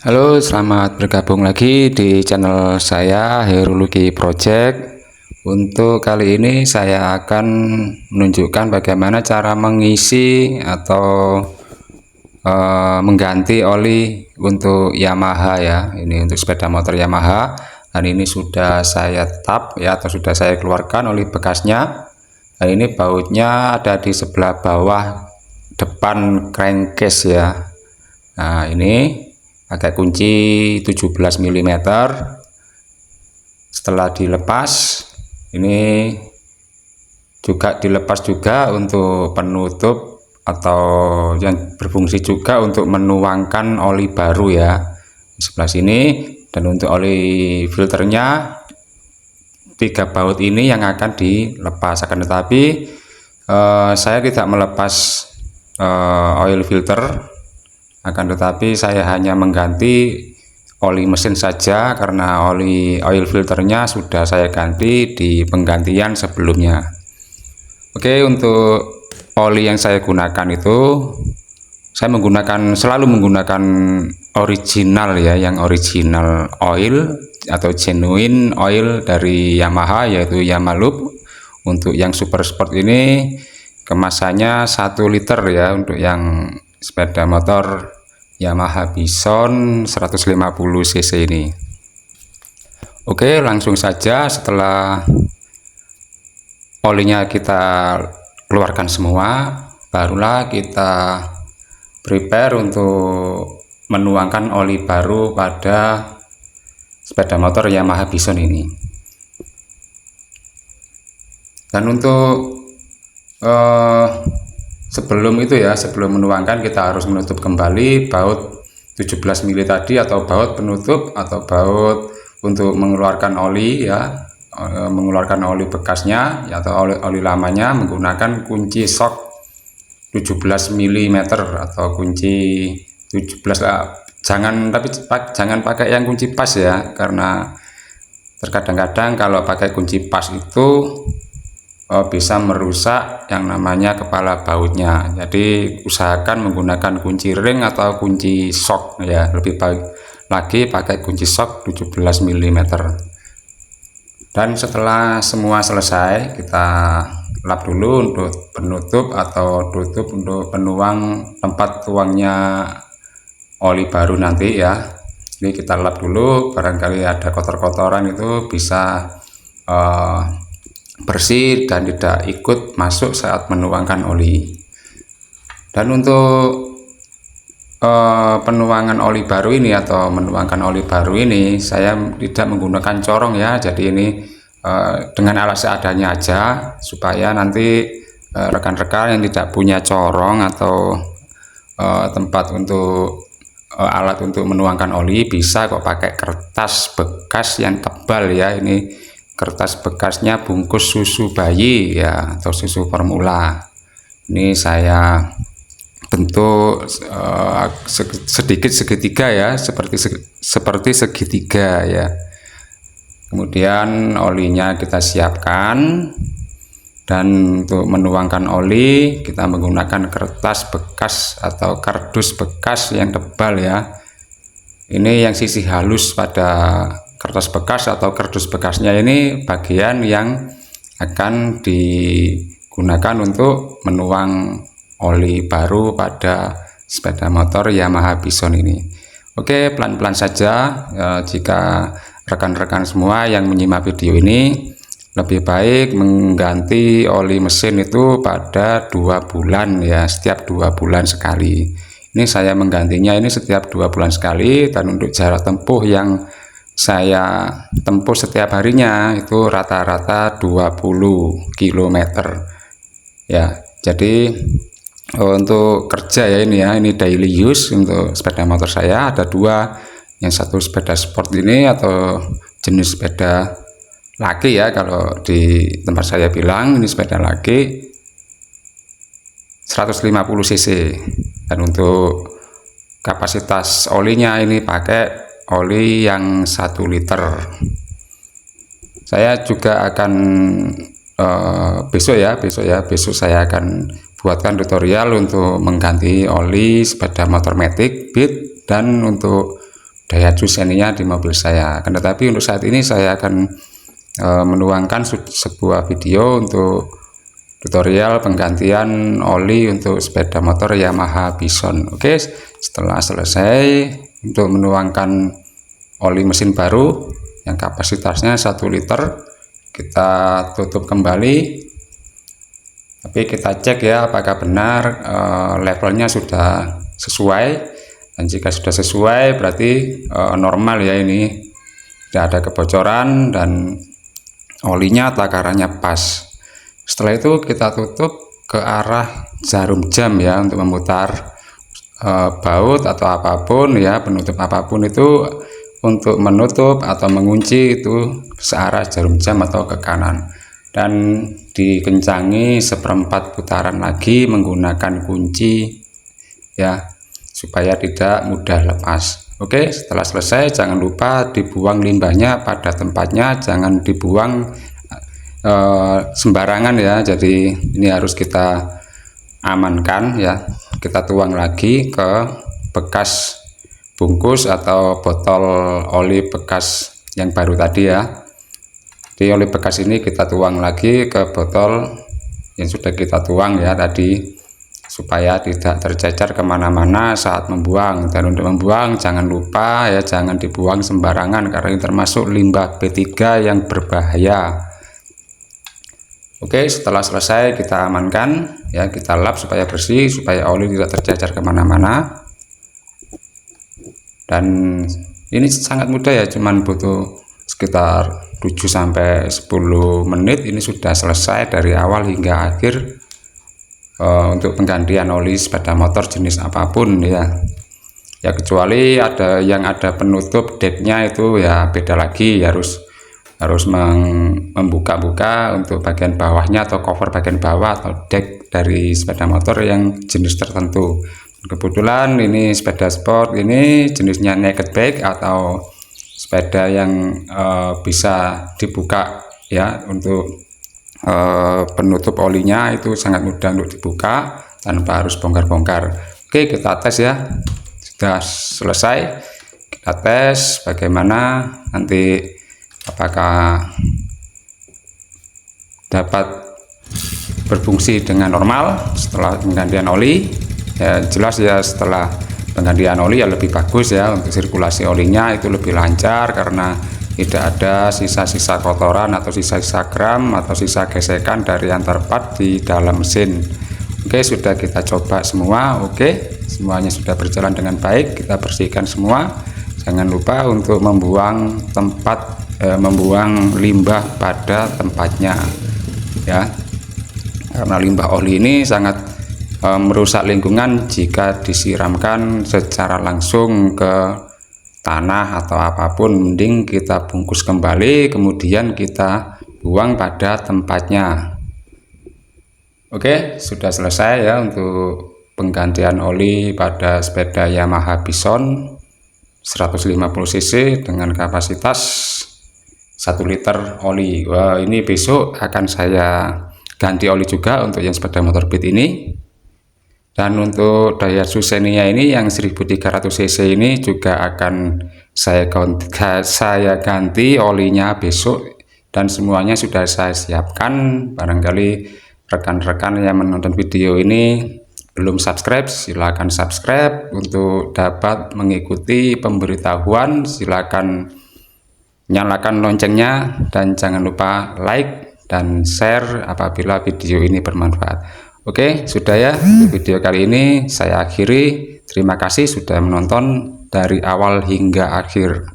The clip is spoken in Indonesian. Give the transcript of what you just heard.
Halo, selamat bergabung lagi di channel saya Heruluki Project. Untuk kali ini saya akan menunjukkan bagaimana cara mengisi atau mengganti oli untuk Yamaha ya. Ini untuk sepeda motor Yamaha. Dan ini sudah saya tap ya, atau sudah saya keluarkan oli bekasnya. Dan ini bautnya ada di sebelah bawah depan crankcase ya. Nah, ini pakai kunci 17 mm. Setelah dilepas, ini juga dilepas juga untuk penutup atau yang berfungsi juga untuk menuangkan oli baru ya di sebelah sini. Dan untuk oli filternya 3 baut ini yang akan dilepas, akan tetapi saya tidak melepas oil filter, akan tetapi saya hanya mengganti oli mesin saja karena oil filternya sudah saya ganti di penggantian sebelumnya. Oke, untuk oli yang saya gunakan itu saya selalu menggunakan original ya, yang original oil atau genuine oil dari Yamaha, yaitu Yamalup. Untuk yang super sport ini kemasannya 1 liter ya, untuk yang sepeda motor Yamaha Bison 150 cc ini. Oke, langsung saja. Setelah olinya kita keluarkan semua, barulah kita prepare untuk menuangkan oli baru pada sepeda motor Yamaha Bison ini. Dan untuk sebelum itu ya, sebelum menuangkan, kita harus menutup kembali baut 17 mili tadi, atau baut penutup atau baut untuk mengeluarkan oli ya, mengeluarkan oli bekasnya ya, atau oli lamanya menggunakan kunci shock 17 mm atau kunci 17 lah. Jangan pakai yang kunci pas ya, karena terkadang-kadang kalau pakai kunci pas itu bisa merusak yang namanya kepala bautnya. Jadi usahakan menggunakan kunci ring atau kunci shock ya, lebih baik lagi pakai kunci shock 17 mm. Dan setelah semua selesai, kita lap dulu untuk penutup atau tutup untuk penuang tempat tuangnya oli baru nanti ya. Ini kita lap dulu, barangkali ada kotor-kotoran itu bisa bersih dan tidak ikut masuk saat menuangkan oli. Dan untuk penuangan oli baru ini atau menuangkan oli baru ini, saya tidak menggunakan corong ya. Jadi ini dengan alat seadanya aja, supaya nanti rekan-rekan yang tidak punya corong atau tempat untuk alat untuk menuangkan oli, bisa kok pakai kertas bekas yang tebal ya. Ini kertas bekasnya bungkus susu bayi ya, atau susu formula. Ini saya bentuk sedikit segitiga ya, seperti segitiga ya. Kemudian olinya kita siapkan, dan untuk menuangkan oli kita menggunakan kertas bekas atau kardus bekas yang tebal ya. Ini yang sisi halus pada kertas bekas atau kardus bekasnya ini bagian yang akan digunakan untuk menuang oli baru pada sepeda motor Yamaha Bison ini. Oke, pelan-pelan saja. Jika rekan-rekan semua yang menyimak video ini, lebih baik mengganti oli mesin itu pada 2 bulan ya, setiap 2 bulan sekali. Ini saya menggantinya ini setiap 2 bulan sekali. Dan untuk jarak tempuh yang saya tempuh setiap harinya itu rata-rata 20 km ya. Jadi untuk kerja ya, ini daily use untuk sepeda motor saya ada 2. Yang satu sepeda sport ini atau jenis sepeda laki ya, kalau di tempat saya bilang ini sepeda laki 150 cc. Dan untuk kapasitas olinya ini pakai oli yang 1 liter. Saya juga akan besok saya akan buatkan tutorial untuk mengganti oli sepeda motor Matic Beat, dan untuk Daihatsu Xenia di mobil saya. Akan tetapi untuk saat ini saya akan menuangkan sebuah video untuk tutorial penggantian oli untuk sepeda motor Yamaha Bison. Oke, setelah selesai untuk menuangkan oli mesin baru yang kapasitasnya 1 liter, kita tutup kembali, tapi kita cek ya apakah benar levelnya sudah sesuai, dan jika sudah sesuai berarti normal ya, ini tidak ada kebocoran dan olinya takarannya pas. Setelah itu kita tutup ke arah jarum jam ya, untuk memutar baut atau apapun ya, penutup apapun itu untuk menutup atau mengunci itu searah jarum jam atau ke kanan, dan dikencangi 1/4 putaran lagi menggunakan kunci ya, supaya tidak mudah lepas. Oke, setelah selesai jangan lupa dibuang limbahnya pada tempatnya, jangan dibuang sembarangan ya. Jadi ini harus kita amankan ya. Kita tuang lagi ke bekas bungkus atau botol oli bekas yang baru tadi ya. Di oli bekas ini kita tuang lagi ke botol yang sudah kita tuang ya tadi, supaya tidak tercecer kemana-mana saat membuang. Dan untuk membuang jangan lupa ya, jangan dibuang sembarangan karena ini termasuk limbah B3 yang berbahaya. Oke, setelah selesai kita amankan ya, kita lap supaya bersih, supaya oli tidak tercecer kemana-mana. Dan ini sangat mudah ya, cuman butuh sekitar 7-10 menit ini sudah selesai dari awal hingga akhir untuk penggantian oli sepeda motor jenis apapun ya. Ya kecuali ada yang ada penutup decknya itu ya beda lagi, harus membuka-buka untuk bagian bawahnya atau cover bagian bawah atau deck dari sepeda motor yang jenis tertentu. Kebetulan ini sepeda sport, ini jenisnya naked bike atau sepeda yang bisa dibuka ya, untuk penutup olinya itu sangat mudah untuk dibuka tanpa harus bongkar-bongkar. Oke, kita tes ya. Sudah selesai, kita tes bagaimana nanti, apakah dapat berfungsi dengan normal setelah penggantian oli. Ya jelas ya, setelah penggantian oli ya lebih bagus ya, untuk sirkulasi olinya itu lebih lancar karena tidak ada sisa-sisa kotoran atau sisa-sisa kram atau sisa gesekan dari antar part di dalam mesin. Oke, sudah kita coba semua. Oke, semuanya sudah berjalan dengan baik, kita bersihkan semua. Jangan lupa untuk membuang limbah pada tempatnya ya, karena limbah oli ini sangat merusak lingkungan jika disiramkan secara langsung ke tanah atau apapun. Mending kita bungkus kembali kemudian kita buang pada tempatnya. Oke, sudah selesai ya untuk penggantian oli pada sepeda Yamaha Bison 150 cc dengan kapasitas 1 liter oli. Wah, ini besok akan saya ganti oli juga untuk yang sepeda motor beat ini. Dan untuk Daihatsu Xenia ini yang 1300 cc ini juga akan saya ganti olinya besok, dan semuanya sudah saya siapkan. Barangkali rekan-rekan yang menonton video ini belum subscribe, silahkan subscribe untuk dapat mengikuti pemberitahuan. Silahkan nyalakan loncengnya dan jangan lupa like dan share apabila video ini bermanfaat. Oke, sudah ya, video kali ini saya akhiri. Terima kasih sudah menonton dari awal hingga akhir.